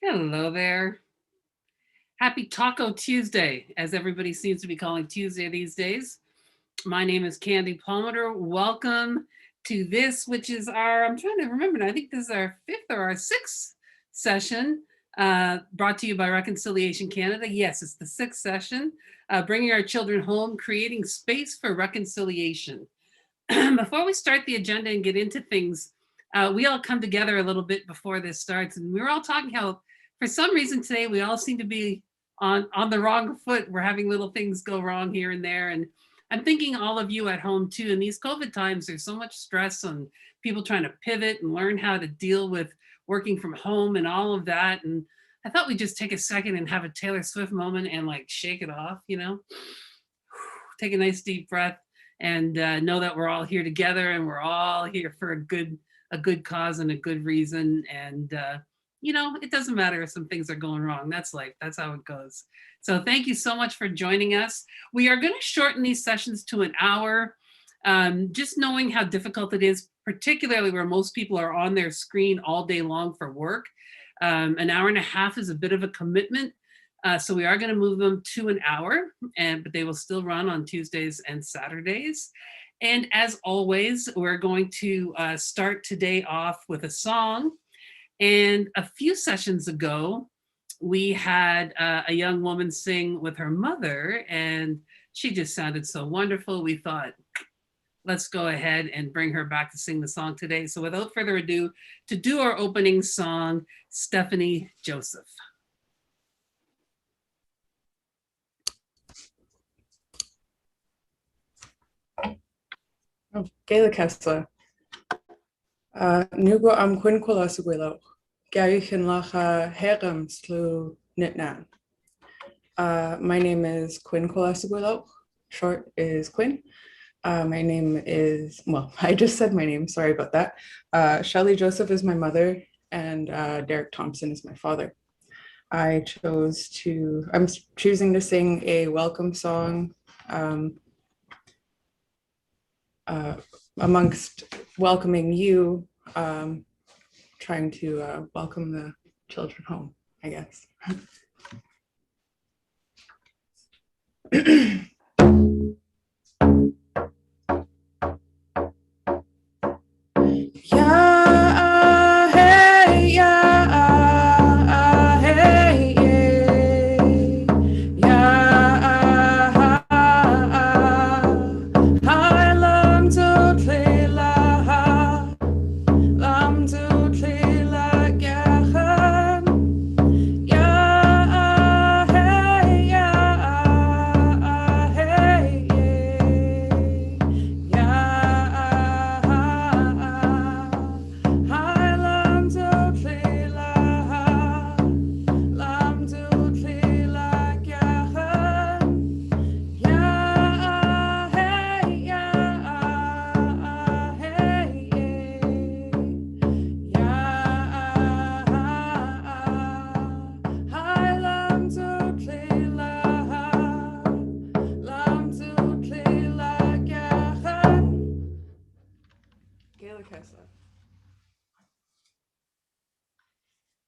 Hello there. Happy Taco Tuesday, as everybody seems to be calling Tuesday these days. My name is Candy Palmer. Welcome to this, which is I'm trying to remember now, I think this is our fifth or our sixth session brought to you by Reconciliation Canada. Yes, it's the sixth session, bringing our children home, creating space for reconciliation. Before we start the agenda and get into things, we all come together a little bit before this starts, and we were all talking how, for some reason today, we all seem to be on the wrong foot. We're having little things go wrong here and there, and I'm thinking all of you at home too. In these COVID times, there's so much stress on people trying to pivot and learn how to deal with working from home and all of that. And I thought we'd just take a second and have a Taylor Swift moment and like shake it off, take a nice deep breath and know that we're all here together and we're all here for a good cause and a good reason. And it doesn't matter if some things are going wrong. That's life. That's how it goes. So thank you so much for joining us. We are going to shorten these sessions to an hour. Just knowing how difficult it is, particularly where most people are on their screen all day long for work. An hour and a half is a bit of a commitment. So we are going to move them to an hour, but they will still run on Tuesdays and Saturdays. And as always, we're going to start today off with a song. And a few sessions ago, we had a young woman sing with her mother, and she just sounded so wonderful. We thought, let's go ahead and bring her back to sing the song today. So without further ado, to do our opening song, Stephanie Joseph. Gaelic Hesla. Nugo am Quinn Quillasagwillo. Garichin Lacha Herem Slu Nitnan. My name is Quinn Quillasagwillo. Short is Quinn. My name is, I just said my name, sorry about that. Shelley Joseph is my mother, and Derek Thompson is my father. I'm choosing to sing a welcome song amongst welcoming you, trying to welcome the children home, I guess.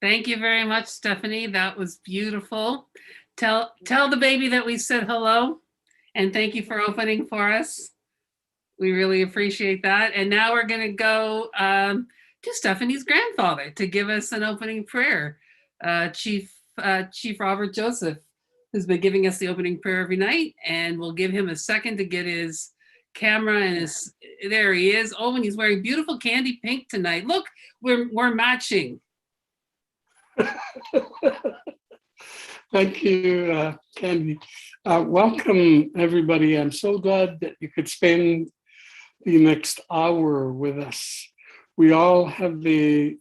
Thank you very much, Stephanie. That was beautiful. Tell the baby that we said hello, and thank you for opening for us. We really appreciate that. And now we're going to go to Stephanie's grandfather to give us an opening prayer, Chief Robert Joseph, who's been giving us the opening prayer every night, and we'll give him a second to get his camera and there he is. Oh, and he's wearing beautiful candy pink tonight. Look, we're matching. Thank you, Candy. Welcome, everybody. I'm so glad that you could spend the next hour with us. We all have the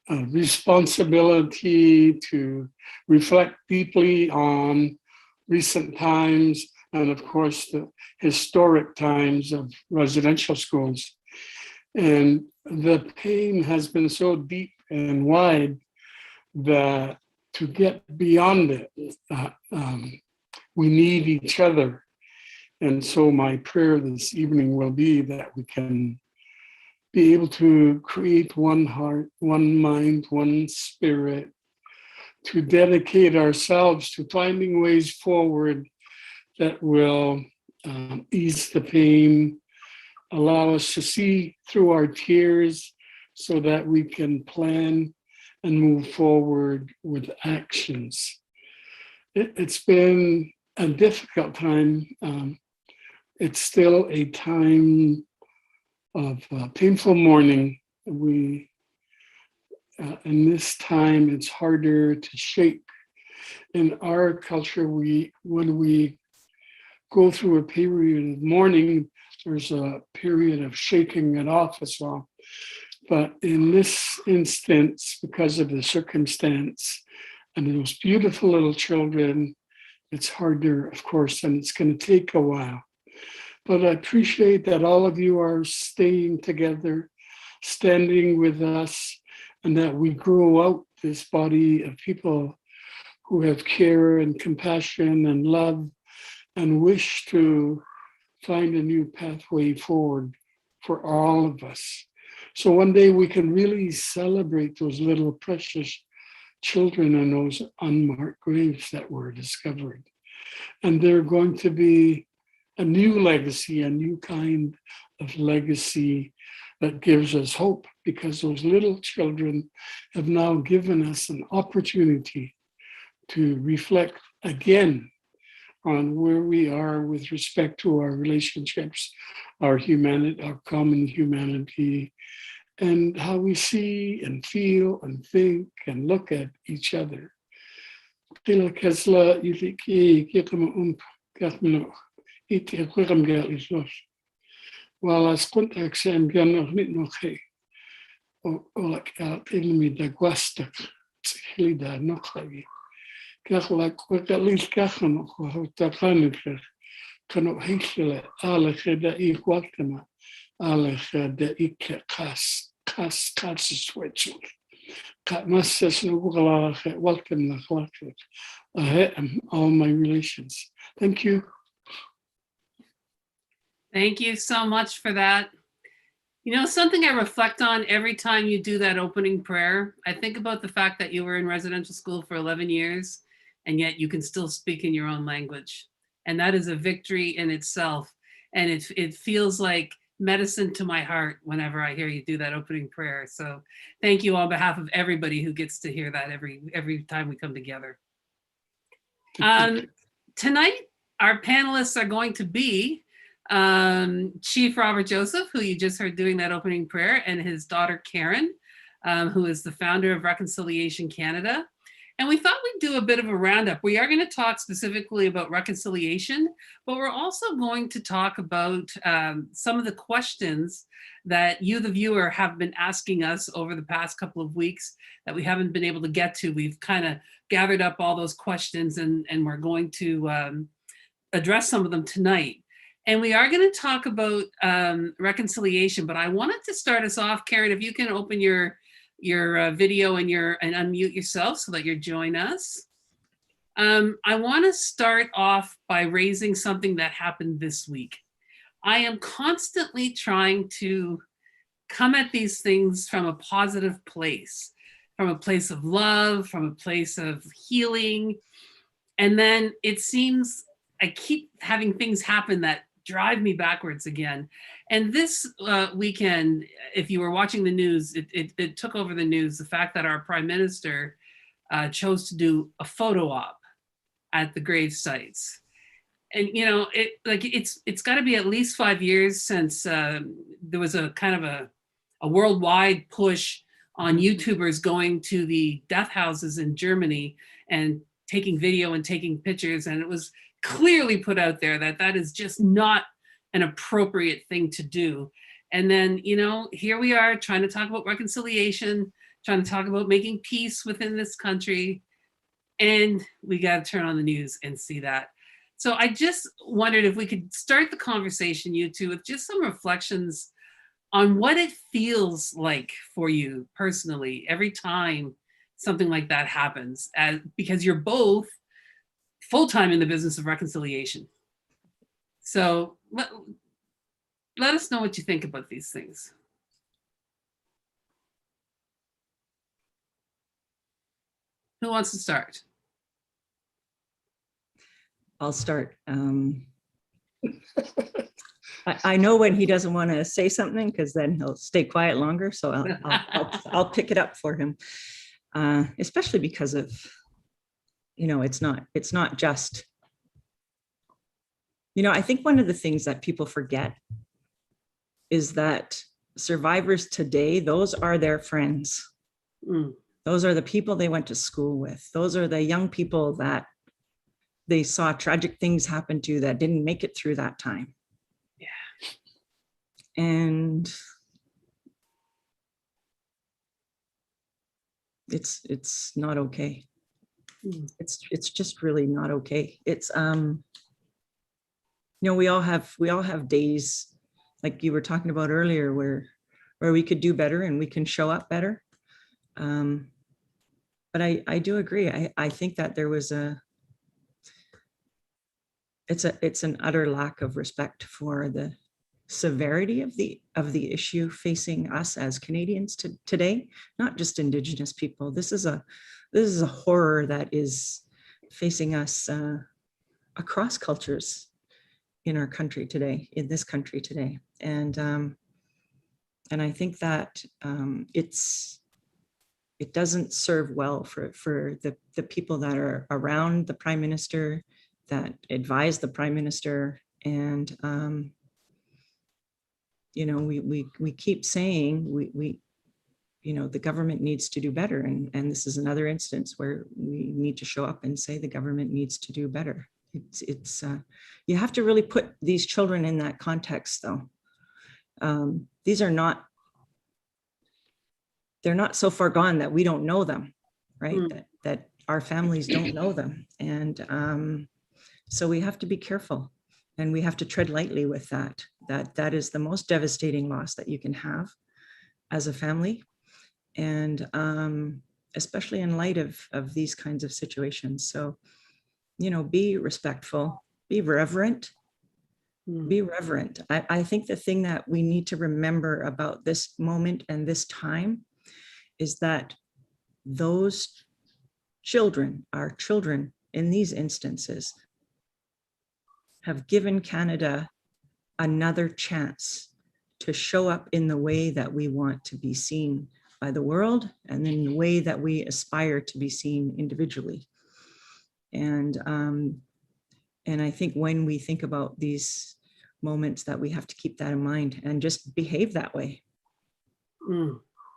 responsibility to reflect deeply on recent times and, of course, the historic times of residential schools. And the pain has been so deep and wide that to get beyond it, we need each other. And so my prayer this evening will be that we can be able to create one heart, one mind, one spirit, to dedicate ourselves to finding ways forward that will ease the pain, allow us to see through our tears so that we can plan and move forward with actions. It's been a difficult time. It's still a time of painful mourning. In this time, it's harder to shake. In our culture, when we go through a period of mourning, there's a period of shaking it off as well. But in this instance, because of the circumstance and those beautiful little children, it's harder, of course, and it's going to take a while. But I appreciate that all of you are staying together, standing with us, and that we grow out this body of people who have care and compassion and love and wish to find a new pathway forward for all of us. So one day we can really celebrate those little precious children and those unmarked graves that were discovered. And they're going to be a new legacy, a new kind of legacy that gives us hope, because those little children have now given us an opportunity to reflect again on where we are with respect to our relationships, our humanity, our common humanity, and how we see and feel and think and look at each other. Well, as contact sem gan nog niet nog he. Olak out ilmi da guastak. Hili da nog he. Kach like quick at least kachan nog ho ta planet. Kan ook heisele alle da I guatema. Alle da ik kas switch. Kat masses no gula welcome na glasset. All my relations. Thank you. Thank you so much for that. You know, something I reflect on every time you do that opening prayer, I think about the fact that you were in residential school for 11 years, and yet you can still speak in your own language. And that is a victory in itself. And it feels like medicine to my heart whenever I hear you do that opening prayer. So thank you on behalf of everybody who gets to hear that every time we come together. Tonight, our panelists are going to be Chief Robert Joseph, who you just heard doing that opening prayer, and his daughter Karen, who is the founder of Reconciliation Canada. And we thought we'd do a bit of a roundup. We are going to talk specifically about reconciliation, but we're also going to talk about some of the questions that you, the viewer, have been asking us over the past couple of weeks that we haven't been able to get to. We've kind of gathered up all those questions, and we're going to address some of them tonight. And we are going to talk about reconciliation, but I wanted to start us off, Karen, if you can open your video and unmute yourself so that you join us. I want to start off by raising something that happened this week. I am constantly trying to come at these things from a positive place, from a place of love, from a place of healing. And then it seems I keep having things happen that drive me backwards again. And this weekend, if you were watching the news, it took over the news, the fact that our Prime Minister chose to do a photo op at the grave sites. And you know, it's got to be at least 5 years since there was a kind of a worldwide push on YouTubers going to the death houses in Germany and taking video and taking pictures, and it was clearly put out there that that is just not an appropriate thing to do. And then, you know, here we are trying to talk about reconciliation, trying to talk about making peace within this country, and we got to turn on the news and see that. So I just wondered if we could start the conversation, you two, with just some reflections on what it feels like for you personally every time something like that happens, because you're both full-time in the business of reconciliation. So let us know what you think about these things. Who wants to start? I'll start. I know when he doesn't want to say something because then he'll stay quiet longer. So I'll pick it up for him, especially because of, it's not just, I think one of the things that people forget is that survivors today, those are their friends. Mm. Those are the people they went to school with. Those are the young people that they saw tragic things happen to that didn't make it through that time. Yeah. And it's not okay. Mm. It's just really not okay. It's we all have days like you were talking about earlier where we could do better and we can show up better. But I do agree. I think that there was it's an utter lack of respect for the severity of the issue facing us as Canadians today, not just Indigenous people. This is a horror that is facing us across cultures in our country today, in this country today. And I think that it doesn't serve well for the people that are around the Prime Minister, that advise the Prime Minister. And we keep saying we the government needs to do better, and this is another instance where we need to show up and say the government needs to do better. It's you have to really put these children in that context, though. These are not, they're not so far gone that we don't know them, right? That our families don't know them. And so we have to be careful, and we have to tread lightly with that. That is the most devastating loss that you can have as a family. And especially in light of these kinds of situations. So, be respectful, be reverent, be reverent. I think the thing that we need to remember about this moment and this time is that those children, our children in these instances, have given Canada another chance to show up in the way that we want to be seen by the world, and in the way that we aspire to be seen individually. And I think when we think about these moments, that we have to keep that in mind and just behave that way.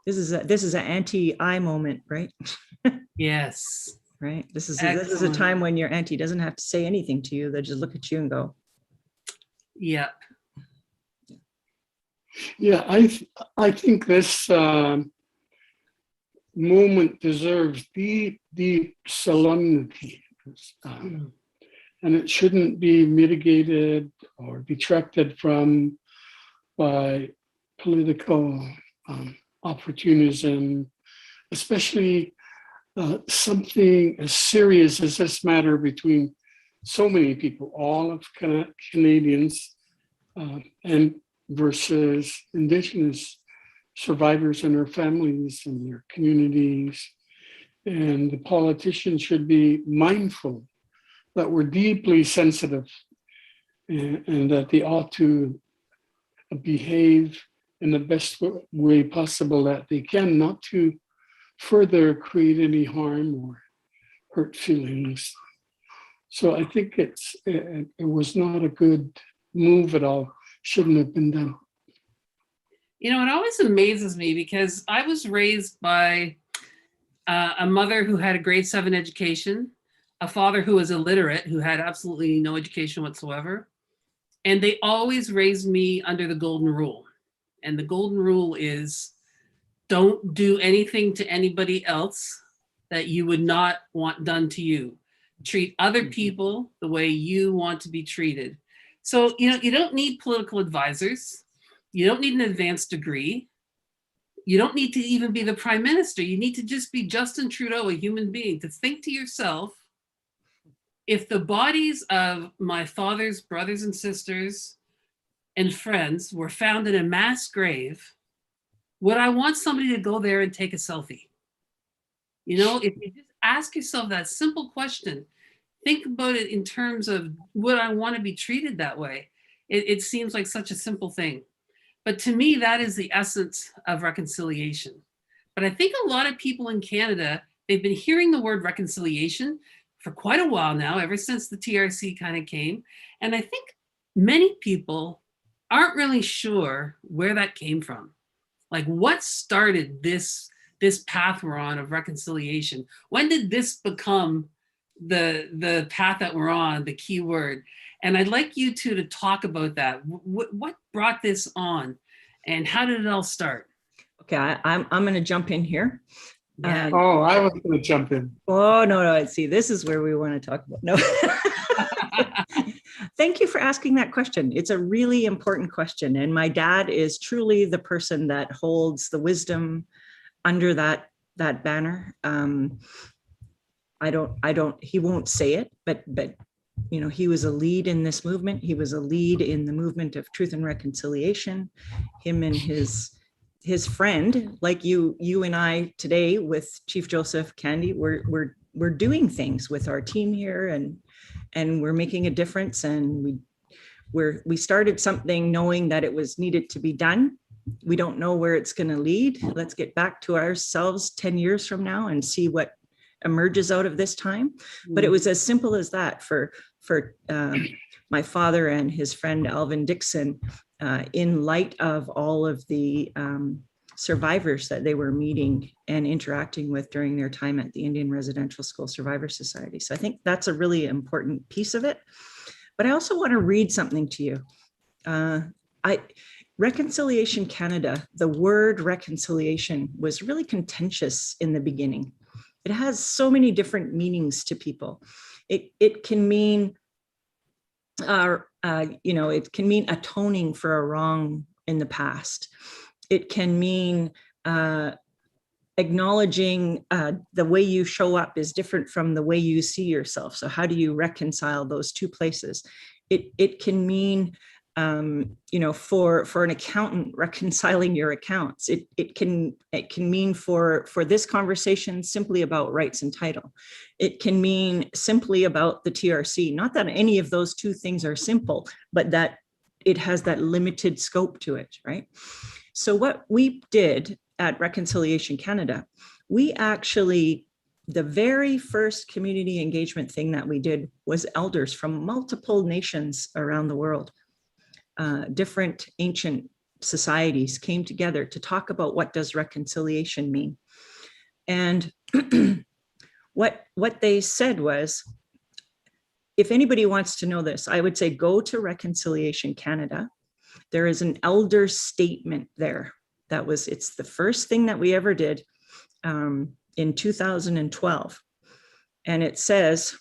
This is an anti-I moment, right? Yes. Right. This is a time when your auntie doesn't have to say anything to you. They just look at you and go, Yep. Yeah, I think this moment deserves deep solemnity, and it shouldn't be mitigated or detracted from by political opportunism, especially something as serious as this matter between so many people, all of Canadians, and versus Indigenous survivors and their families and their communities. And the politicians should be mindful that we're deeply sensitive, and that they ought to behave in the best way possible that they can, not to further create any harm or hurt feelings. So I think it was not a good move at all. Shouldn't have been done. It always amazes me because I was raised by a mother who had a grade 7 education, a father who was illiterate, who had absolutely no education whatsoever. And they always raised me under the golden rule. And the golden rule is, don't do anything to anybody else that you would not want done to you. Treat other people the way you want to be treated. So, you don't need political advisors. You don't need an advanced degree. You don't need to even be the Prime Minister. You need to just be Justin Trudeau, a human being, to think to yourself, if the bodies of my father's brothers and sisters and friends were found in a mass grave, would I want somebody to go there and take a selfie? If you just ask yourself that simple question. Think about it in terms of, would I want to be treated that way? It seems like such a simple thing. But to me, that is the essence of reconciliation. But I think a lot of people in Canada, they've been hearing the word reconciliation for quite a while now, ever since the TRC kind of came. And I think many people aren't really sure where that came from. Like, what started this path we're on of reconciliation? When did this become the path that we're on, the key word? And I'd like you two to talk about that. What brought this on, and how did it all start? Okay, I'm going to jump in here. Yeah. Oh, I was going to jump in. Oh, no, see, this is where we want to talk about. No. Thank you for asking that question. It's a really important question. And my dad is truly the person that holds the wisdom under that banner. He won't say it, but you know, he was a lead in this movement. He was a lead in the movement of truth and reconciliation. Him and his friend, like you and I today with Chief Joseph Candy, we're doing things with our team here, and we're making a difference. And we started something knowing that it was needed to be done. We don't know where it's going to lead. Let's get back to ourselves 10 years from now and see what emerges out of this time. But it was as simple as that for my father and his friend Alvin Dixon, in light of all of the survivors that they were meeting and interacting with during their time at the Indian Residential School Survivor Society. So I think that's a really important piece of it. But I also want to read something to you. Reconciliation Canada, the word reconciliation was really contentious in the beginning. It has so many different meanings to people. It can mean, it can mean atoning for a wrong in the past. It can mean acknowledging the way you show up is different from the way you see yourself. So how do you reconcile those two places? It can mean, for an accountant, reconciling your accounts. It can mean for this conversation simply about rights and title. It can mean simply about the TRC. Not that any of those two things are simple, but that it has that limited scope to it, right? So what we did at Reconciliation Canada, we actually, the very first community engagement thing that we did was elders from multiple nations around the world. Different ancient societies came together to talk about what does reconciliation mean. And what they said was, if anybody wants to know this, I would say go to Reconciliation Canada. There is an elder statement there. It's the first thing that we ever did in 2012. And it says,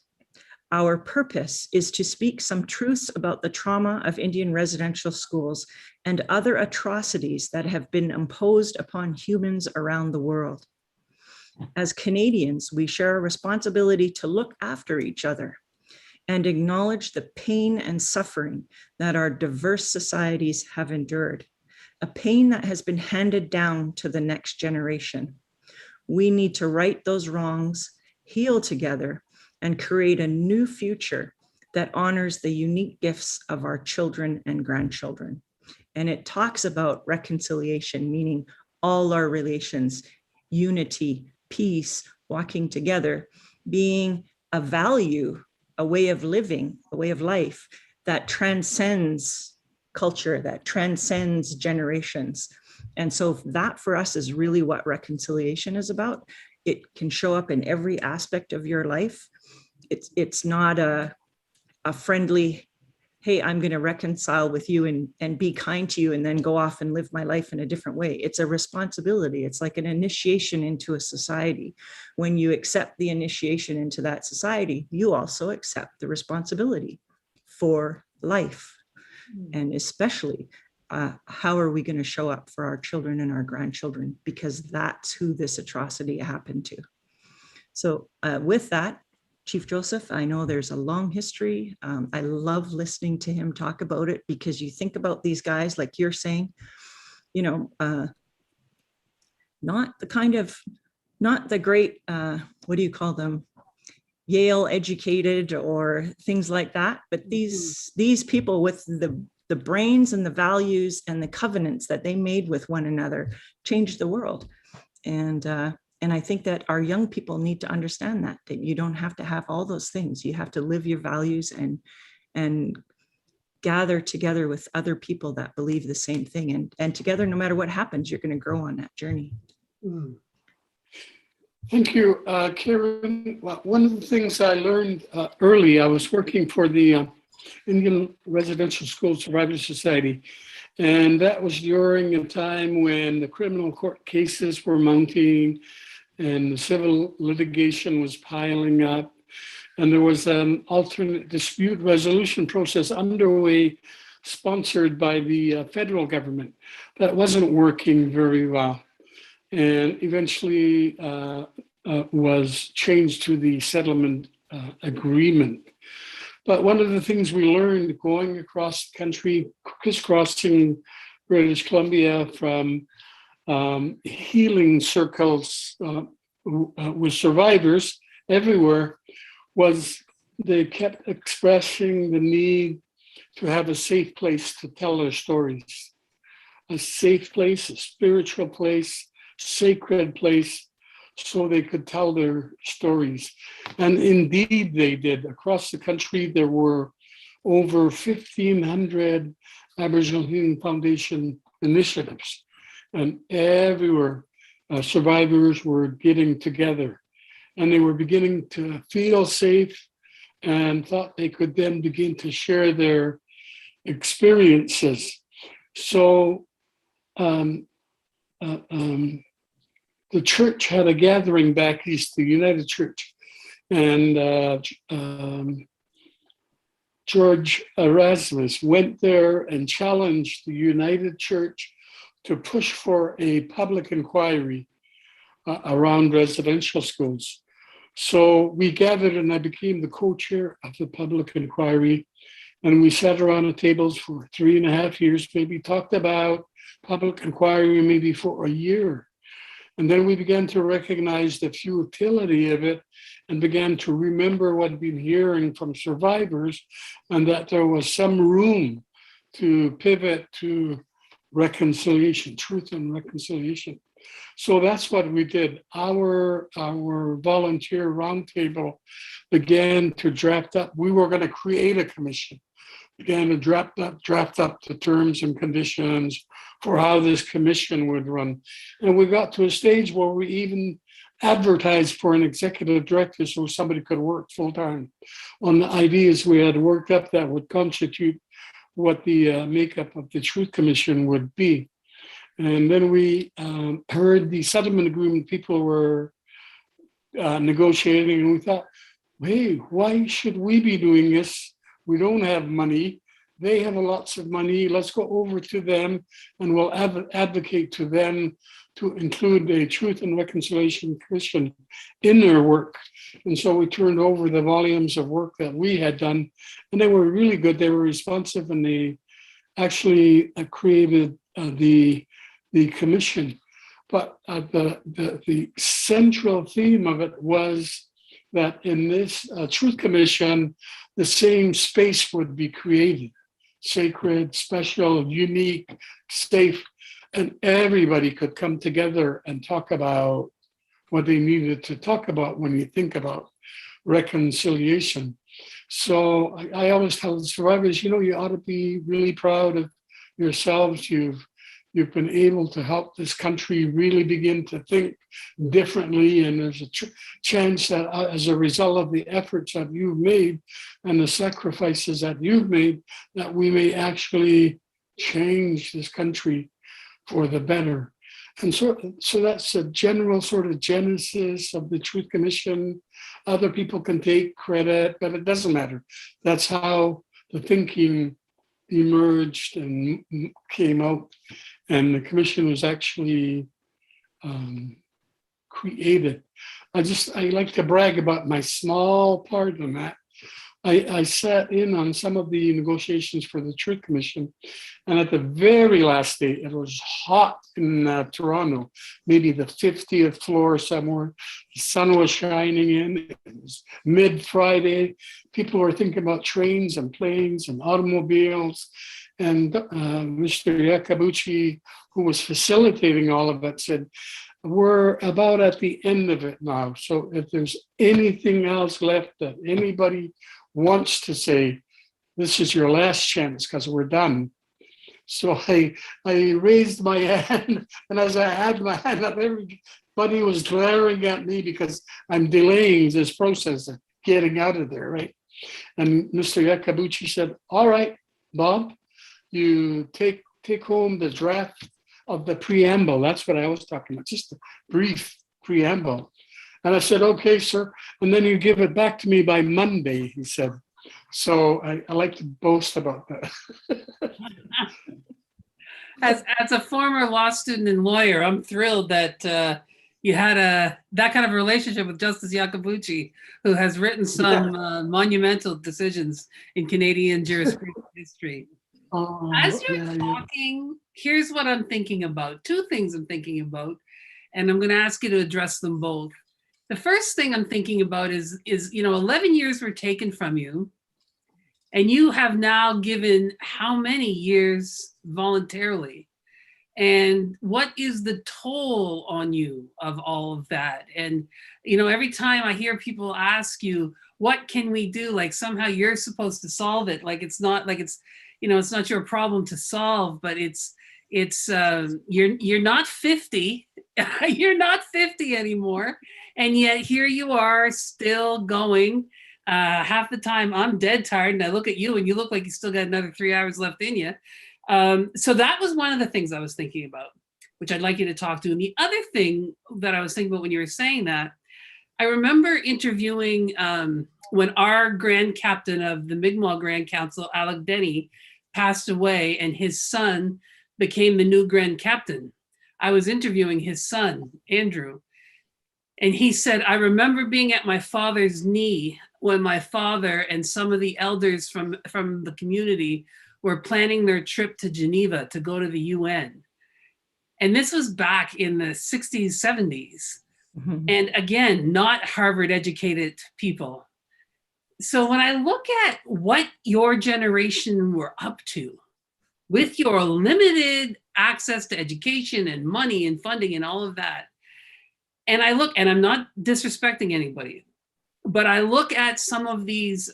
our purpose is to speak some truths about the trauma of Indian residential schools and other atrocities that have been imposed upon humans around the world. As Canadians, we share a responsibility to look after each other and acknowledge the pain and suffering that our diverse societies have endured, a pain that has been handed down to the next generation. We need to right those wrongs, heal together, and create a new future that honors the unique gifts of our children and grandchildren. And it talks about reconciliation, meaning all our relations, unity, peace, walking together, being a value, a way of living, a way of life that transcends culture, that transcends generations. And so that for us is really what reconciliation is about. It can show up in every aspect of your life. It's not a friendly, hey, I'm going to reconcile with you and be kind to you and then go off and live my life in a different way. It's a responsibility. It's like an initiation into a society. When you accept the initiation into that society, you also accept the responsibility for life. And especially, how are we going to show up for our children and our grandchildren? Because that's who this atrocity happened to. So with that, Chief Joseph, I know there's a long history. I love listening to him talk about it because you think about these guys, like you're saying, not the kind of not the great, what do you call them? Yale educated or things like that. But these people with the brains and the values and the covenants that they made with one another changed the world. And I think that our young people need to understand that you don't have to have all those things. You have to live your values and gather together with other people that believe the same thing. And together, no matter what happens, you're going to grow on that journey. Thank you, Karen. Well, one of the things I learned early, I was working for the Indian Residential School Survivors Society, and that was during a time when the criminal court cases were mounting and the civil litigation was piling up, and there was an alternate dispute resolution process underway sponsored by the federal government that wasn't working very well, and eventually was changed to the settlement agreement. But one of the things we learned going across the country, crisscrossing British Columbia from healing circles with survivors everywhere, was they kept expressing the need to have a safe place to tell their stories. A safe place, a spiritual place, sacred place, so they could tell their stories. And indeed they did. Across the country, there were over 1,500 Aboriginal Healing Foundation initiatives. And everywhere, survivors were getting together. And they were beginning to feel safe and thought they could then begin to share their experiences. So the church had a gathering back east, the United Church, and George Erasmus went there and challenged the United Church to push for a public inquiry around residential schools. So we gathered and I became the co-chair of the public inquiry, and we sat around the tables for 3.5 years, maybe talked about public inquiry maybe for a year. And then we began to recognize the futility of it and began to remember what we'd been hearing from survivors, and that there was some room to pivot to reconciliation, truth and reconciliation. So that's what we did. Our volunteer roundtable began to draft up. We were going to create a commission, began to draft up the terms and conditions for how this commission would run. And we got to a stage where we even advertised for an executive director so somebody could work full-time on the ideas we had worked up that would constitute what the makeup of the Truth Commission would be. And then we heard the settlement agreement people were negotiating, and we thought, hey, why should we be doing this? We don't have money. They have lots of money. Let's go over to them and we'll advocate to them to include a Truth and Reconciliation Commission in their work. And so we turned over the volumes of work that we had done, and they were really good. They were responsive, and they actually created the commission. But the central theme of it was that in this Truth Commission, the same space would be created: sacred, special, unique, safe, and everybody could come together and talk about what they needed to talk about when you think about reconciliation. So I always tell the survivors, you ought to be really proud of yourselves. You've been able to help this country really begin to think differently, and there's a chance that as a result of the efforts that you've made and the sacrifices that you've made, that we may actually change this country for the better. And so that's a general sort of genesis of the Truth Commission. Other people can take credit, but it doesn't matter. That's how the thinking emerged and came out. And the commission was actually created. I like to brag about my small part in that. I sat in on some of the negotiations for the Truth Commission, and at the very last day, it was hot in Toronto, maybe the 50th floor somewhere. The sun was shining in. It was mid-Friday. People were thinking about trains and planes and automobiles. And Mr. Yakabuchi, who was facilitating all of it, said, we're about at the end of it now. So if there's anything else left that anybody wants to say, this is your last chance because we're done. So I raised my hand, and as I had my hand up, everybody was glaring at me because I'm delaying this process of getting out of there, right? And Mr. Yakabuchi said, all right, Bob, you take home the draft of the preamble. That's what I was talking about, just a brief preamble. And I said, okay, sir. And then you give it back to me by Monday, he said. So I like to boast about that. As a former law student and lawyer, I'm thrilled that you had that kind of relationship with Justice Yakabuchi, who has written some monumental decisions in Canadian jurisprudence history. As you're talking, here's what I'm thinking about. Two things I'm thinking about, and I'm going to ask you to address them both. The first thing I'm thinking about is 11 years were taken from you, and you have now given how many years voluntarily? And what is the toll on you of all of that? And, every time I hear people ask you, what can we do? Like somehow you're supposed to solve it. Like it's not your problem to solve, but you're not 50. You're not 50 anymore. And yet here you are still going. Half the time I'm dead tired and I look at you and you look like you still got another 3 hours left in you. So that was one of the things I was thinking about, which I'd like you to talk to. And the other thing that I was thinking about when you were saying that, I remember interviewing when our Grand Captain of the Mi'kmaq Grand Council, Alec Denny, passed away and his son became the new Grand Captain. I was interviewing his son, Andrew, and he said, I remember being at my father's knee when my father and some of the elders from the community were planning their trip to Geneva to go to the UN. And this was back in the 60s, 70s. Mm-hmm. And again, not Harvard educated people. So when I look at what your generation were up to with your limited access to education and money and funding and all of that, and I look, and I'm not disrespecting anybody, but I look at some of these,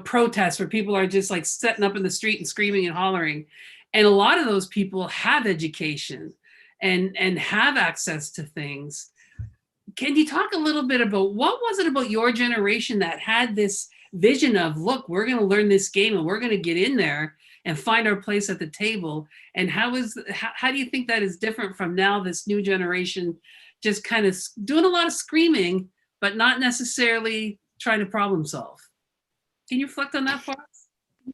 protests where people are just like setting up in the street and screaming and hollering. And a lot of those people have education and have access to things. Can you talk a little bit about what was it about your generation that had this vision of, look, we're going to learn this game and we're going to get in there and find our place at the table? And how do you think that is different from now, this new generation just kind of doing a lot of screaming, but not necessarily trying to problem solve? Can you reflect on that for us?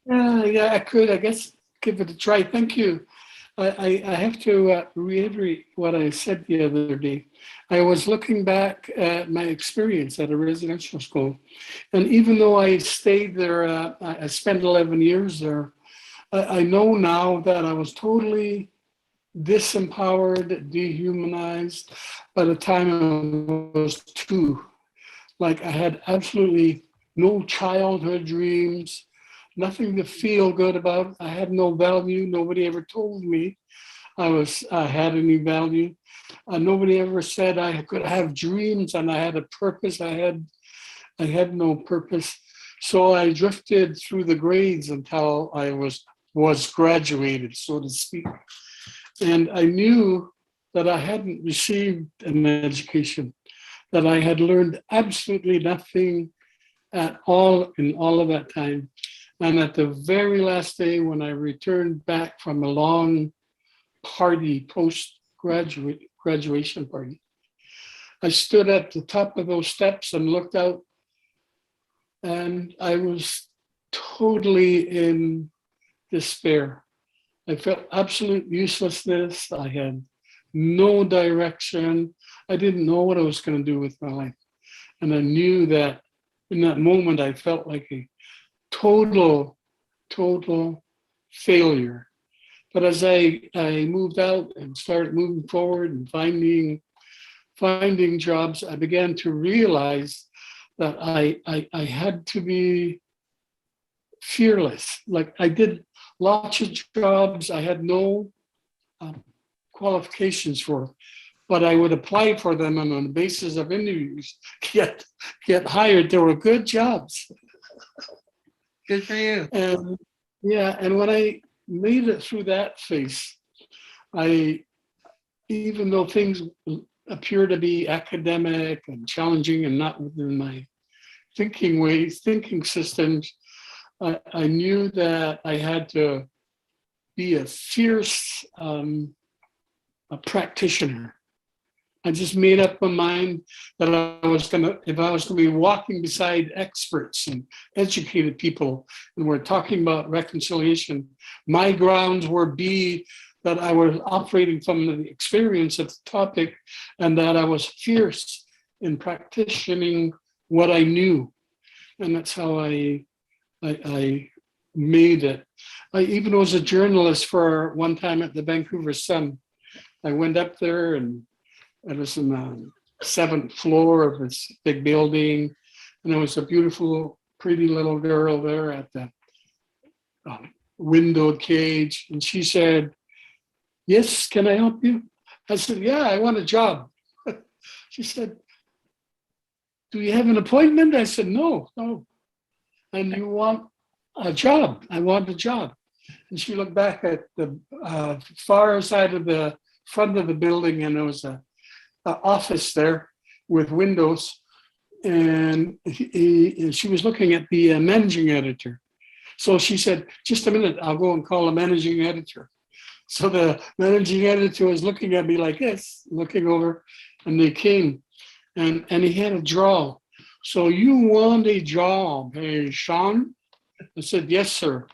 Yeah, I could, I guess, give it a try. Thank you. I have to reiterate what I said the other day. I was looking back at my experience at a residential school. And even though I stayed there, I spent 11 years there, I know now that I was totally disempowered, dehumanized by the time I was 2. Like I had absolutely no childhood dreams, nothing to feel good about. I had no value. Nobody ever told me I had any value. Nobody ever said I could have dreams and I had a purpose. I had no purpose. So I drifted through the grades until I was graduated, so to speak. And I knew that I hadn't received an education, that I had learned absolutely nothing at all in all of that time. And at the very last day when I returned back from a long party, post-graduation party, I stood at the top of those steps and looked out, and I was totally in despair. I felt absolute uselessness. I had no direction. I didn't know what I was going to do with my life. And I knew that in that moment, I felt like a total failure. But as I moved out and started moving forward and finding jobs, I began to realize that I had to be fearless. Like I did lots of jobs I had no qualifications for, but I would apply for them and on the basis of interviews, get hired. They were good jobs. Good for you. And yeah, and when I made it through that phase, even though things appear to be academic and challenging and not within my thinking systems, I knew that I had to be a fierce a practitioner. I just made up my mind that if I was gonna be walking beside experts and educated people, and we're talking about reconciliation, my grounds were that I was operating from the experience of the topic, and that I was fierce in practicing what I knew, and that's how I made it. I even was a journalist for one time at the Vancouver Sun. I went up there and I was in the 7th floor of this big building, and there was a beautiful, pretty little girl there at the windowed cage, and she said, "Yes, can I help you?" I said, "Yeah, I want a job." She said, "Do you have an appointment?" I said, No. "And you want a job?" "I want a job." And she looked back at the far side of the front of the building, and there was a office there with windows, and she was looking at the managing editor. So she said, "Just a minute, I'll go and call the managing editor." So the managing editor was looking at me like this, looking over, and they came, and he had a drawl. "So you want a job, hey, Sean?" I said, "Yes, sir."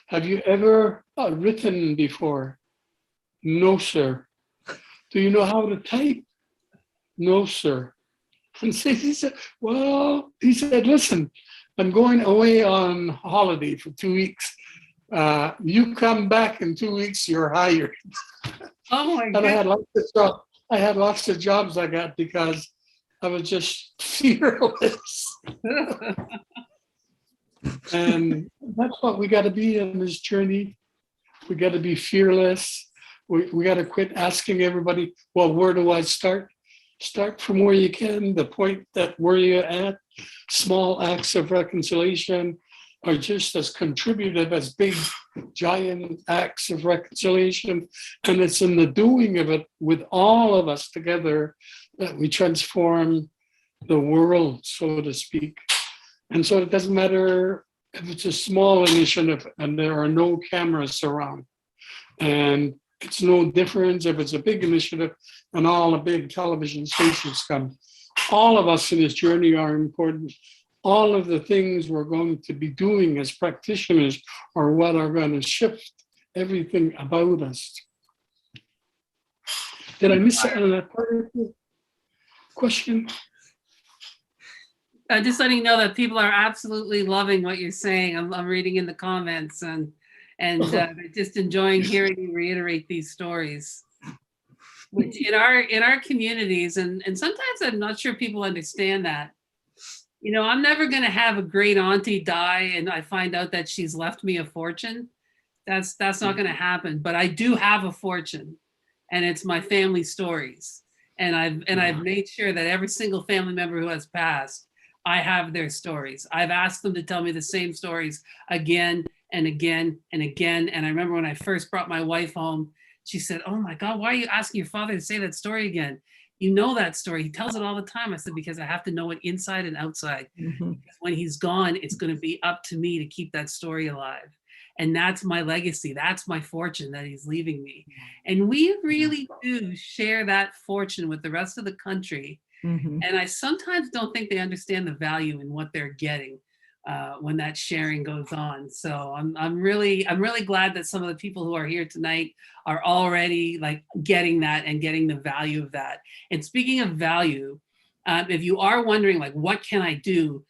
"Have you ever written before?" "No, sir." "Do you know how to type?" "No, sir." And so he said, "Listen, I'm going away on holiday for 2 weeks. You come back in 2 weeks, you're hired." Oh my And I God. had lots of jobs I got because I was just fearless. And that's what we got to be in this journey. We got to be fearless. We got to quit asking everybody, "Well, where do I start?" Start from where you can, the point that where you're at. Small acts of reconciliation are just as contributive as big, giant acts of reconciliation. And it's in the doing of it with all of us together that we transform the world, so to speak. And so it doesn't matter if it's a small initiative and there are no cameras around. And it's no difference if it's a big initiative and all the big television stations come. All of us in this journey are important. All of the things we're going to be doing as practitioners are what are going to shift everything about us. Did I miss out on that part of the question? Just letting you know that people are absolutely loving what you're saying. I'm reading in the comments and they're just enjoying hearing you reiterate these stories. Which in our communities, and sometimes I'm not sure people understand that. You know, I'm never going to have a great auntie die and I find out that she's left me a fortune. That's not going to happen. But I do have a fortune, and it's my family stories. And I've made sure that every single family member who has passed, I have their stories. I've asked them to tell me the same stories again and again and again. And I remember when I first brought my wife home, she said, "Oh my God, why are you asking your father to say that story again? You know that story. He tells it all the time." I said, "Because I have to know it inside and outside. Because when he's gone, it's going to be up to me to keep that story alive. And that's my legacy. That's my fortune that he's leaving me." And we really do share that fortune with the rest of the country. Mhm. And I sometimes don't think they understand the value in what they're getting when that sharing goes on. So I'm really glad that some of the people who are here tonight are already like getting that and getting the value of that. And speaking of value, if you are wondering like, what can I do?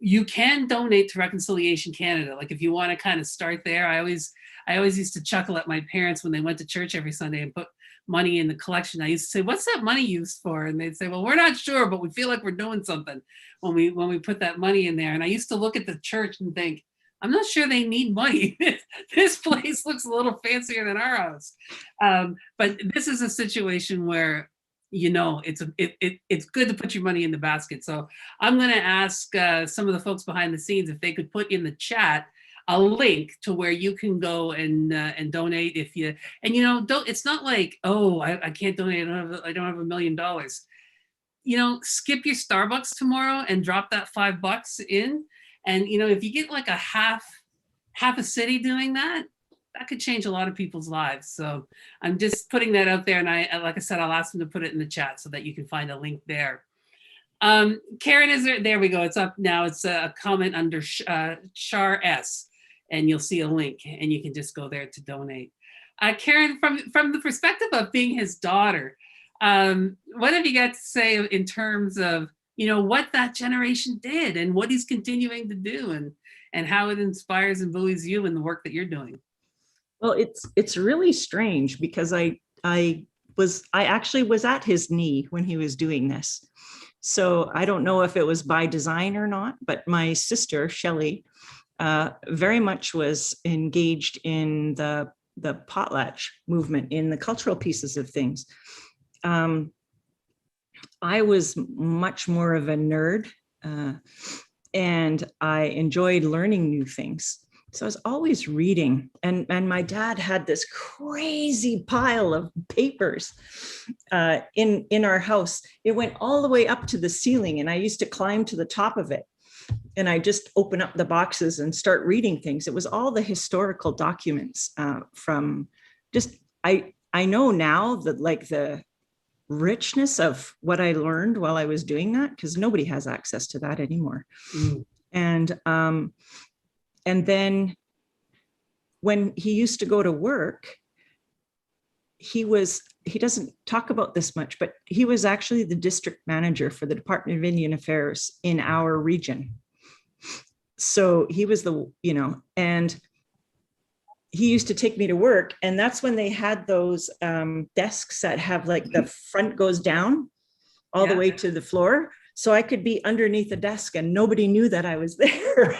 you can donate to Reconciliation Canada. Like if you want to kind of start there, I always used to chuckle at my parents when they went to church every Sunday and put money in the collection. I used to say, "What's that money used for?" And they'd say, "Well, we're not sure, but we feel like we're doing something when we put that money in there." And I used to look at the church and think, I'm not sure they need money. This place looks a little fancier than our house. But this is a situation where, it's good to put your money in the basket. So I'm going to ask some of the folks behind the scenes if they could put in the chat a link to where you can go and donate if you, and don't, it's not like, oh, I can't donate. I don't have $1 million. Skip your Starbucks tomorrow and drop that $5 in. And, if you get like a half a city doing that, that could change a lot of people's lives. So I'm just putting that out there. And like I said, I'll ask them to put it in the chat so that you can find a link there. Karen, there we go. It's up now. It's a comment under Char S, and you'll see a link and you can just go there to donate. Karen, from the perspective of being his daughter, what have you got to say in terms of, what that generation did and what he's continuing to do and how it inspires and buoys you in the work that you're doing? Well, it's really strange because I actually was at his knee when he was doing this. So I don't know if it was by design or not, but my sister, Shelley, very much was engaged in the potlatch movement, in the cultural pieces of things. I was much more of a nerd, and I enjoyed learning new things. So I was always reading, and my dad had this crazy pile of papers in our house. It went all the way up to the ceiling, and I used to climb to the top of it. And I just open up the boxes and start reading things. It was all the historical documents from just, I know now that like the richness of what I learned while I was doing that, because nobody has access to that anymore. Mm. And then when he used to go to work, he doesn't talk about this much, but he was actually the district manager for the Department of Indian Affairs in our region. So he was and he used to take me to work, and that's when they had those desks that have like the front goes down all the way to the floor. So I could be underneath the desk and nobody knew that I was there.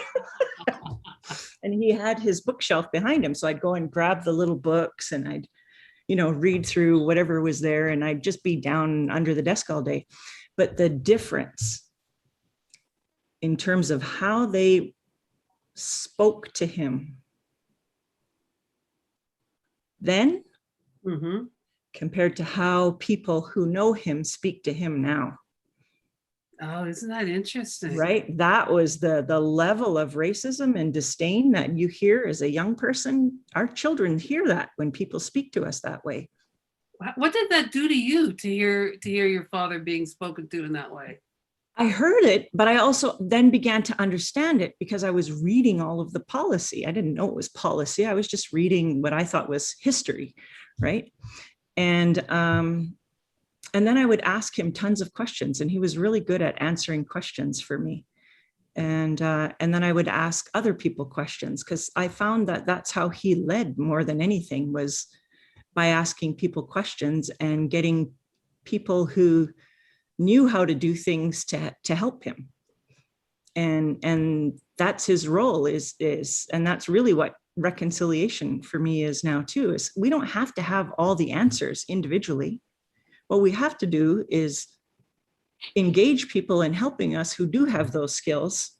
And he had his bookshelf behind him. So I'd go and grab the little books and I'd, read through whatever was there, and I'd just be down under the desk all day. But the difference in terms of how they spoke to him then compared to how people who know him speak to him now. Oh, isn't that interesting? Right. That was the level of racism and disdain that you hear as a young person. Our children hear that when people speak to us that way. What did that do to you to hear your father being spoken to in that way? I heard it, but I also then began to understand it because I was reading all of the policy. I didn't know it was policy. I was just reading what I thought was history, right? And then I would ask him tons of questions, and he was really good at answering questions for me. And then I would ask other people questions, because I found that that's how he led more than anything, was by asking people questions and getting people who knew how to do things to help him. And that's his role is, and that's really what reconciliation for me is now too, is we don't have to have all the answers individually. What we have to do is engage people in helping us who do have those skills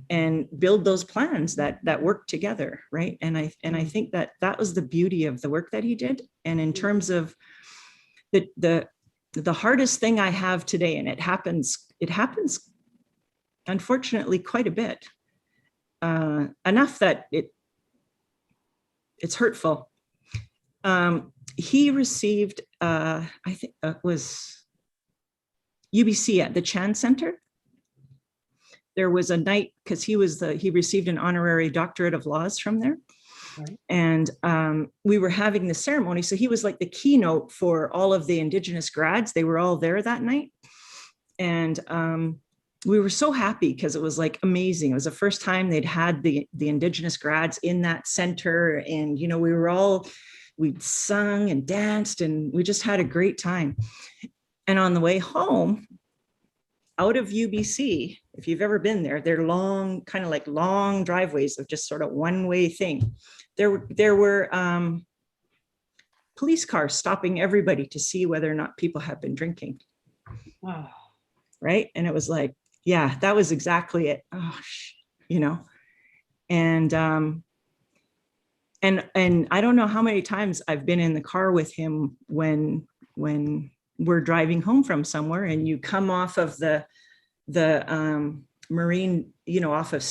and build those plans that work together, right? And I think that was the beauty of the work that he did. And in terms of the hardest thing I have today, and it happens unfortunately quite a bit, enough that it's hurtful. He received, I think it was UBC at the Chan Center. There was a night, because he received an honorary doctorate of laws from there. Right. And we were having the ceremony. So he was like the keynote for all of the Indigenous grads. They were all there that night. And we were so happy because it was like amazing. It was the first time they'd had the Indigenous grads in that center. And, you know, we'd sung and danced and we just had a great time. And on the way home, out of UBC, if you've ever been there, they're long, kind of like long driveways of just sort of one-way thing. There were police cars stopping everybody to see whether or not people have been drinking. Oh, Right. And it was like, yeah, that was exactly it. Oh, you know, and I don't know how many times I've been in the car with him when we're driving home from somewhere and you come off of the Marine, you know, off of,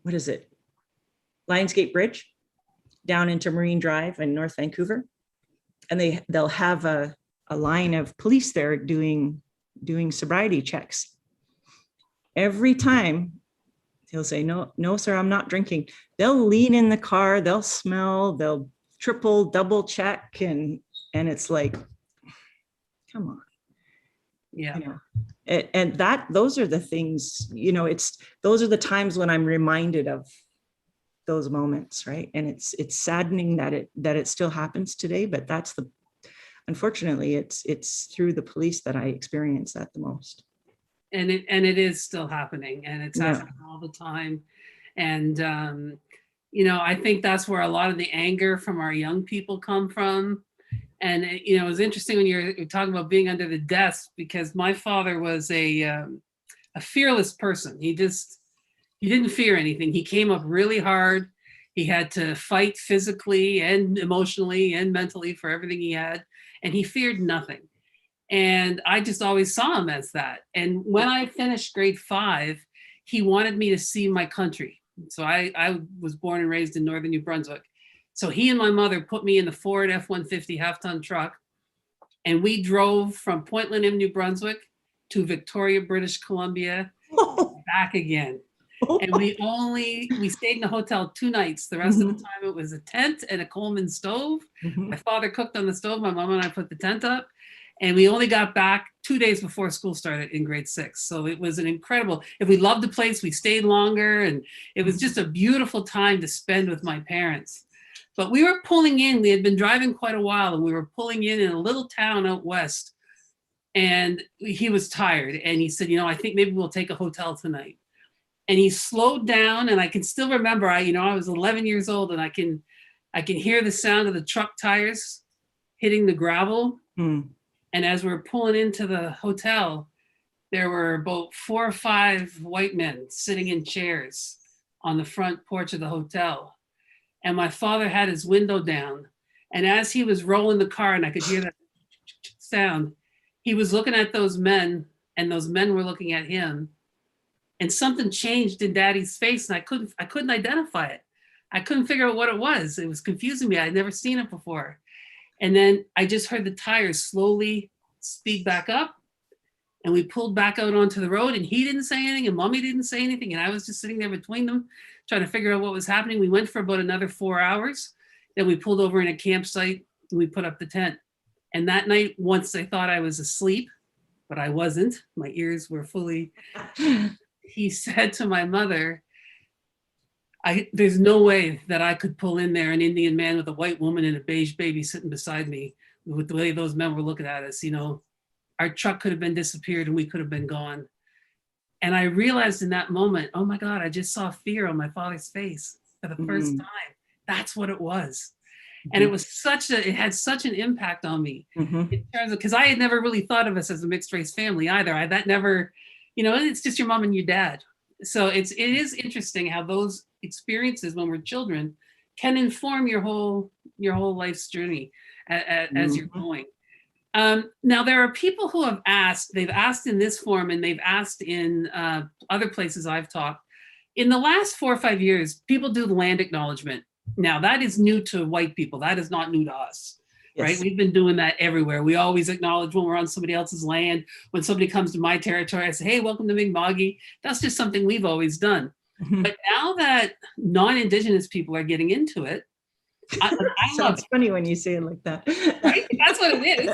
what is it? Lionsgate Bridge down into Marine Drive in North Vancouver. And they'll have a line of police there doing sobriety checks. Every time he'll say, no, sir, I'm not drinking. They'll lean in the car, they'll smell, they'll triple, double check. And it's like, come on. yeah. You know, and those are the things, you know, those are the times when I'm reminded of those moments. Right. And it's saddening that it still happens today, but unfortunately it's through the police that I experience that the most. And it is still happening, and it's Yeah. happening all the time. And you know, I think that's where a lot of the anger from our young people come from. And you know, it was interesting when you're talking about being under the desk, because my father was a fearless person. He didn't fear anything. He came up really hard. He had to fight physically and emotionally and mentally for everything he had, and he feared nothing. And I just always saw him as that. And when I finished grade 5, he wanted me to see my country. So I was born and raised in northern New Brunswick. So he and my mother put me in the Ford F-150 half-ton truck, and we drove from Point Lynn, New Brunswick to Victoria, British Columbia, back again. And we stayed in the hotel 2 nights. The rest of the time it was a tent and a Coleman stove. My father cooked on the stove. My mom and I put the tent up. And we only got back 2 days before school started in grade 6. So it was an incredible, if we loved the place, we stayed longer. And it was just a beautiful time to spend with my parents. But we were pulling in, we had been driving quite a while, and we were pulling in a little town out west. And he was tired. And he said, you know, I think maybe we'll take a hotel tonight. And he slowed down, and I can still remember, I was 11 years old, and I can hear the sound of the truck tires hitting the gravel. And as we were pulling into the hotel, there were about 4 or 5 white men sitting in chairs on the front porch of the hotel. And my father had his window down. And as he was rolling the car, and I could hear that sound, he was looking at those men, and those men were looking at him. And something changed in Daddy's face, and I couldn't identify it. I couldn't figure out what it was. It was confusing me. I'd never seen it before. And then I just heard the tires slowly speed back up, and we pulled back out onto the road, and he didn't say anything, and Mommy didn't say anything. And I was just sitting there between them trying to figure out what was happening. We went for about another 4 hours. Then we pulled over in a campsite, and we put up the tent. And that night, once I thought I was asleep, but I wasn't, my ears were fully, he said to my mother, there's no way that I could pull in there an Indian man with a white woman and a beige baby sitting beside me with the way those men were looking at us. You know, our truck could have been disappeared and we could have been gone. And I realized in that moment, oh my God, I just saw fear on my father's face for the first time. That's what it was. And it was it had such an impact on me in terms of, because I had never really thought of us as a mixed race family either. That never, you know, it's just your mom and your dad. So it is interesting how those experiences when we're children can inform your whole life's journey as you're going. Now there are people who have they've asked in this forum, and they've asked in other places I've talked. In the last 4 or 5 years, people do the land acknowledgement. Now that is new to white people. That is not new to us. Yes. Right? We've been doing that everywhere. We always acknowledge when we're on somebody else's land. When somebody comes to my territory, I say, hey, welcome to Mi'kma'ki. That's just something we've always done. But now that non-Indigenous people are getting into it, I love it. Funny when you say it like that. Right? That's what it is.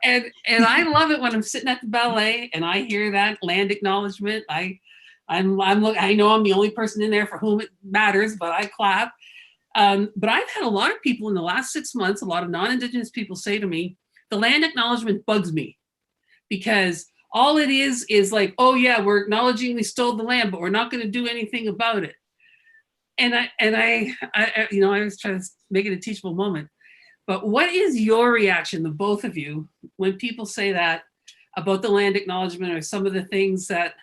And I love it when I'm sitting at the ballet and I hear that land acknowledgement. I know I'm the only person in there for whom it matters, but I clap. But I've had a lot of people in the last 6 months, a lot of non-Indigenous people say to me, the land acknowledgement bugs me because all it is like, oh yeah, we're acknowledging we stole the land, but we're not going to do anything about it. And I was trying to make it a teachable moment. But what is your reaction, the both of you, when people say that about the land acknowledgement or some of the things that,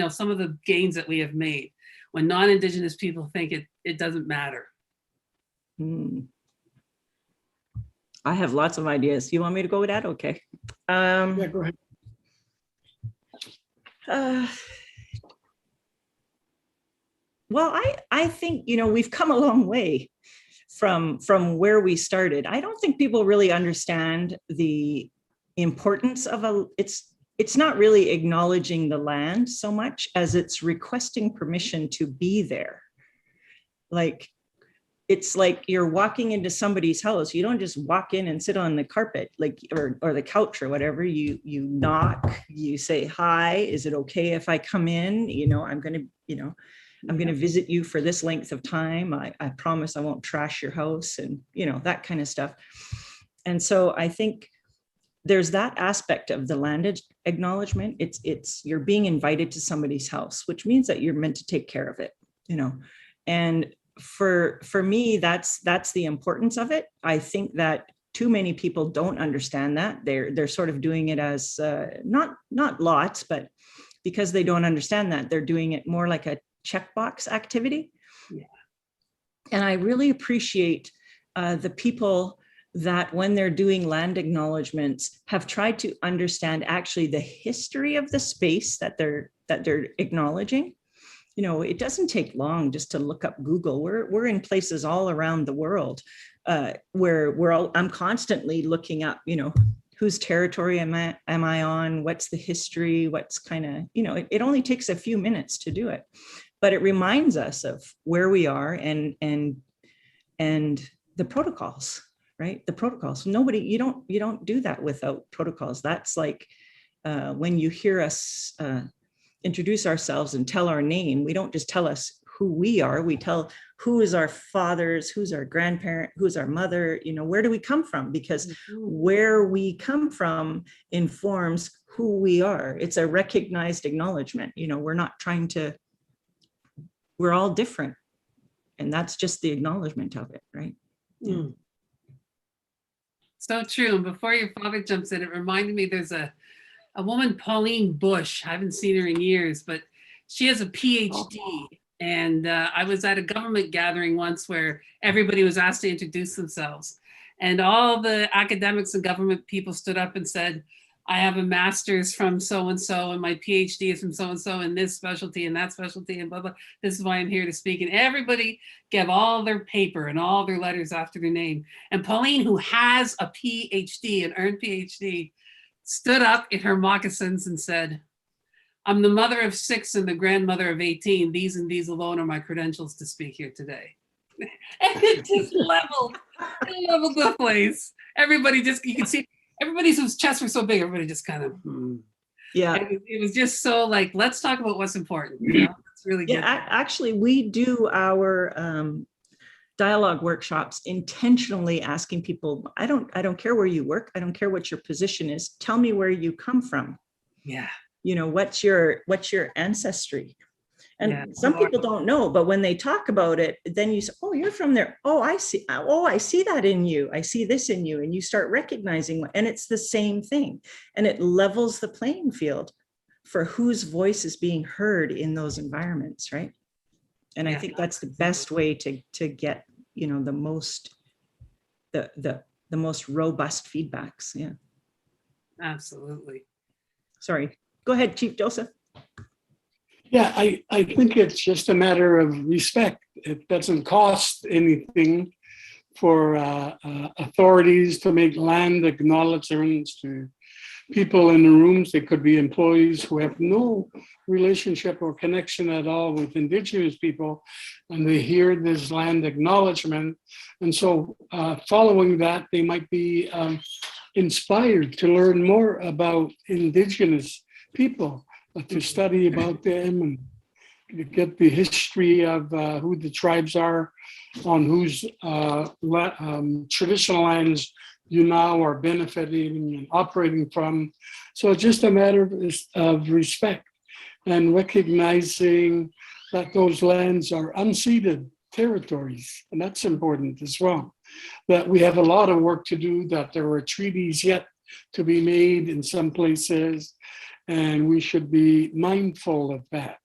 some of the gains that we have made when non-Indigenous people think it doesn't matter? I have lots of ideas. You want me to go with that? Okay. Yeah, go ahead. Well, I think, we've come a long way from where we started. I don't think people really understand the importance of it's not really acknowledging the land so much as it's requesting permission to be there. Like, it's like you're walking into somebody's house. You don't just walk in and sit on the carpet, like, or the couch or whatever. You knock, you say, hi, is it okay if I come in? I'm going to visit you for this length of time. I promise I won't trash your house, and that kind of stuff. And so I think there's that aspect of the land acknowledgement. It's you're being invited to somebody's house, which means that you're meant to take care of it, and for me, that's the importance of it. I think that too many people don't understand that. They're sort of doing it as not lots, but because they don't understand that, they're doing it more like a checkbox activity. Yeah. And I really appreciate the people that when they're doing land acknowledgements have tried to understand actually the history of the space that they're acknowledging. It doesn't take long just to look up Google. We're in places all around the world where I'm constantly looking up, whose territory am I on? What's the history? What's kind of, it only takes a few minutes to do it, but it reminds us of where we are and the protocols, right? The protocols. You don't do that without protocols. That's like when you hear us introduce ourselves and tell our name, we don't just tell us who we are, we tell who is our fathers, who's our grandparent, who's our mother, where do we come from? Because where we come from informs who we are. It's a recognized acknowledgement. We're not trying to, we're all different. And that's just the acknowledgement of it, right? Yeah. So true. And before your father jumps in, it reminded me there's a woman, Pauline Bush. I haven't seen her in years, but she has a PhD. And I was at a government gathering once where everybody was asked to introduce themselves. And all the academics and government people stood up and said, I have a master's from so-and-so, and my PhD is from so-and-so, and this specialty and that specialty, and blah, blah. This is why I'm here to speak. And everybody gave all their paper and all their letters after their name. And Pauline, who has a PhD, an earned PhD, stood up in her moccasins and said, I'm the mother of 6 and the grandmother of 18. These and these alone are my credentials to speak here today. And it just leveled the place. Everybody just, you can see, everybody's chests were so big, everybody just kind of, Yeah. And it was just so like, let's talk about what's important. It's really good. Yeah, actually, we do our dialogue workshops intentionally asking people, I don't care where you work. I don't care what your position is. Tell me where you come from. Yeah. What's your ancestry? And some people don't know, but when they talk about it, then you say, oh, you're from there. Oh, I see. Oh, I see that in you. I see this in you. And you start recognizing, and it's the same thing. And it levels the playing field for whose voice is being heard in those environments, right? And I think that's the best way to get, the most robust feedbacks. Yeah. Absolutely. Sorry. Go ahead, Chief Joseph. Yeah, I think it's just a matter of respect. It doesn't cost anything for authorities to make land acknowledgements to people in the rooms. They could be employees who have no relationship or connection at all with Indigenous people, and they hear this land acknowledgement. And so following that, they might be inspired to learn more about Indigenous people, to study about them and to get the history of who the tribes are, on whose traditional lands you now are benefiting and operating from. So it's just a matter of respect and recognizing that those lands are unceded territories. And that's important as well, that we have a lot of work to do, that there are treaties yet to be made in some places, and we should be mindful of that.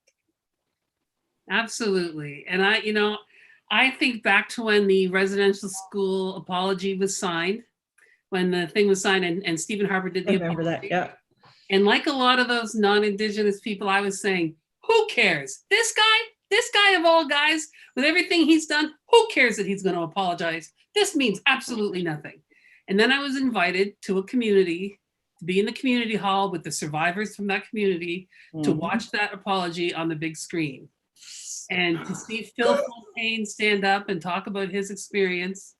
Absolutely. And I think back to when the residential school apology was signed, when the thing was signed and Stephen Harper did I the remember that, apology. yeah. And like a lot of those non-Indigenous people, I was saying, who cares? This guy of all guys, with everything he's done, who cares that he's going to apologize? This means absolutely nothing. And then I was invited to a community, to be in the community hall with the survivors from that community, to watch that apology on the big screen. And to see Phil Fontaine stand up and talk about his experience,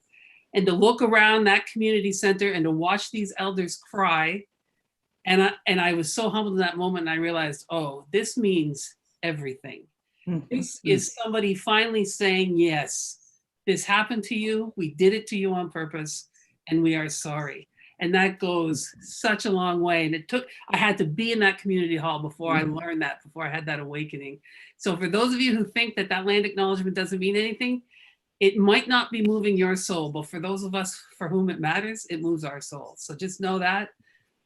and to look around that community center and to watch these elders cry. And I was so humbled in that moment, and I realized, oh, this means everything. This is somebody finally saying, yes, this happened to you. We did it to you on purpose, and we are sorry. And that goes such a long way. And I had to be in that community hall before I learned that, before I had that awakening. So for those of you who think that land acknowledgement doesn't mean anything, it might not be moving your soul, but for those of us for whom it matters, it moves our soul. So just know that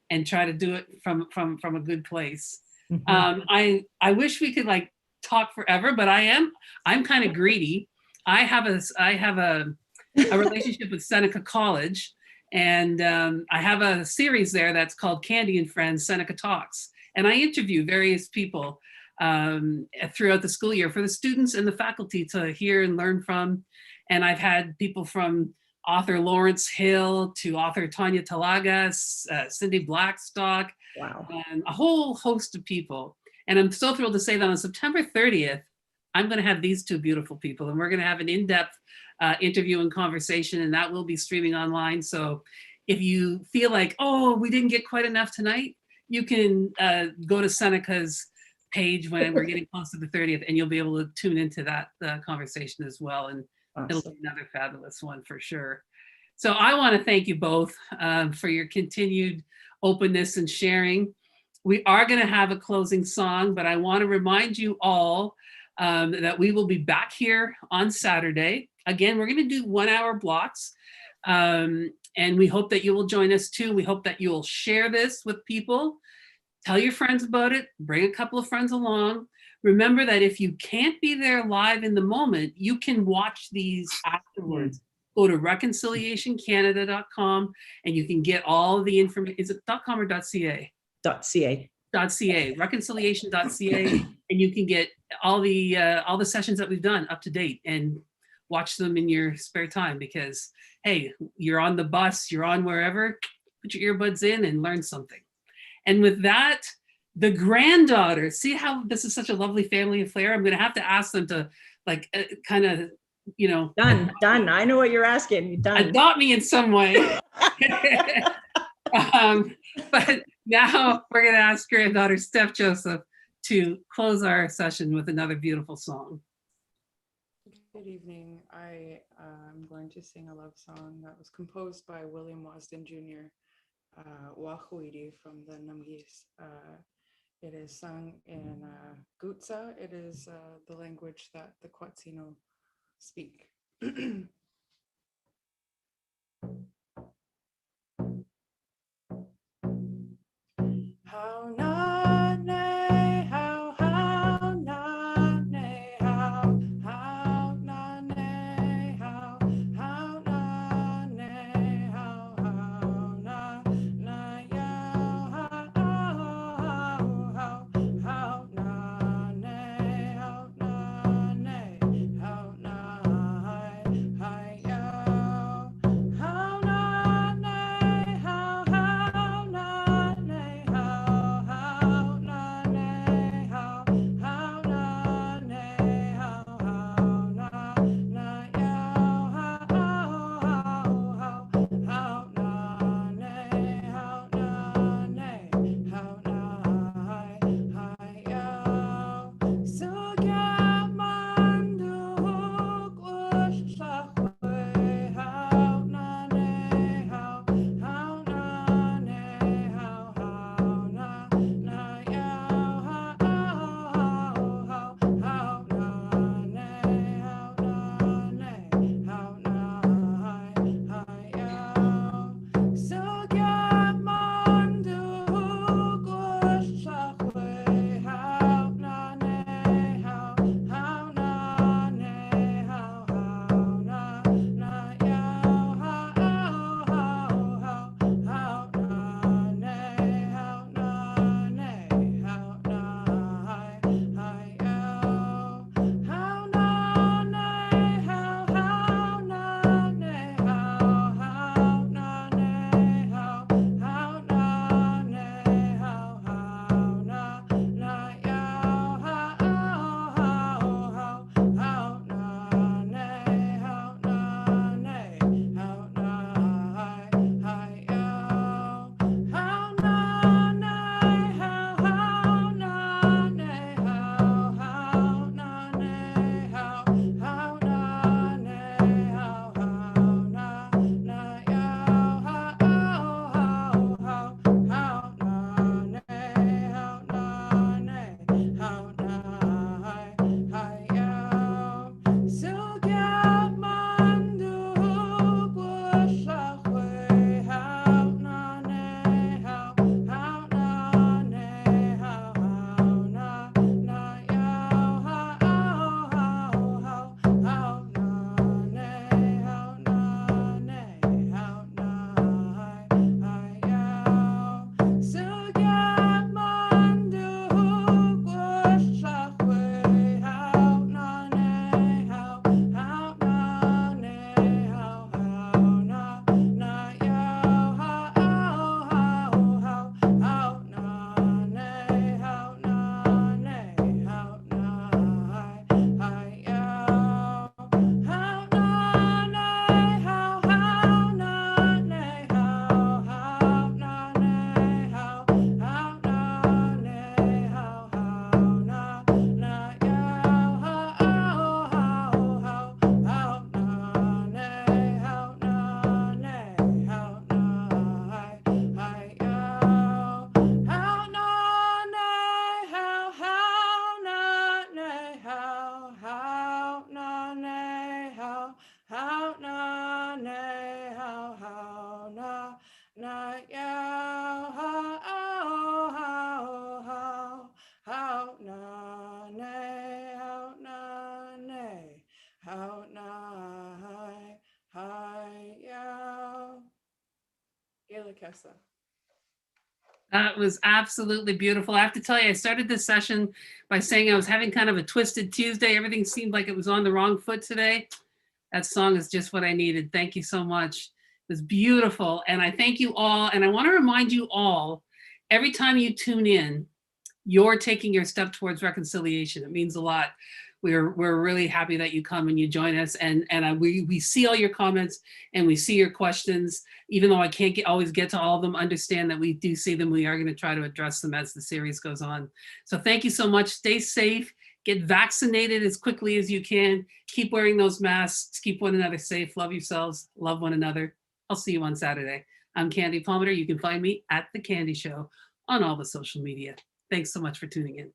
and try to do it from a good place. I wish we could like talk forever, but I'm kind of greedy. I have a relationship with Seneca College, and I have a series there that's called Candy and Friends, Seneca Talks. And I interview various people throughout the school year for the students and the faculty to hear and learn from. And I've had people from author Lawrence Hill to author Tanya Talagas, Cindy Blackstock, Wow. and a whole host of people. And I'm so thrilled to say that on September 30th, I'm going to have these two beautiful people, and we're going to have an in-depth interview and conversation, and that will be streaming online. So if you feel like, oh, we didn't get quite enough tonight, you can go to Seneca's page when we're getting close to the 30th, and you'll be able to tune into that conversation as well. And it'll be another fabulous one for sure. So I want to thank you both for your continued openness and sharing. We are going to have a closing song, but I want to remind you all that we will be back here on Saturday. Again, we're going to do 1 hour blocks. And we hope that you will join us too. We hope that you will share this with people. Tell your friends about it. Bring a couple of friends along. Remember that if you can't be there live in the moment, you can watch these afterwards. Go to reconciliationcanada.com and you can get all the information. Is it .com or .ca? .ca. .ca, reconciliation.ca, and you can get all the sessions that we've done up to date and watch them in your spare time, because hey, you're on the bus, you're on wherever, put your earbuds in and learn something. And with that, the granddaughter, see how this is such a lovely family affair? I'm going to have to ask them to like kind of, you know. Done. I know what you're asking. Done. Adopt me in some way. But now we're going to ask granddaughter Steph Joseph to close our session with another beautiful song. Good evening. I am going to sing a love song that was composed by William Wasden Jr., Wahuidi from the Namgis. It is sung in Gutsa. It is the language that the Quatsino speak. How na ne, how na ne, how na ne, how na ne, how na ya, how na ne, how na Kesa. That was absolutely beautiful. I have to tell you, I started this session by saying I was having kind of a twisted Tuesday. Everything seemed like it was on the wrong foot today. That song is just what I needed. Thank you so much. It was beautiful. And I thank you all. And I want to remind you all, every time you tune in, you're taking your step towards reconciliation. It means a lot. We're really happy that you come and you join us. And we see all your comments and we see your questions. Even though I can't always get to all of them, understand that we do see them. We are going to try to address them as the series goes on. So thank you so much. Stay safe. Get vaccinated as quickly as you can. Keep wearing those masks. Keep one another safe. Love yourselves. Love one another. I'll see you on Saturday. I'm Candy Palmater. You can find me at The Candy Show on all the social media. Thanks so much for tuning in.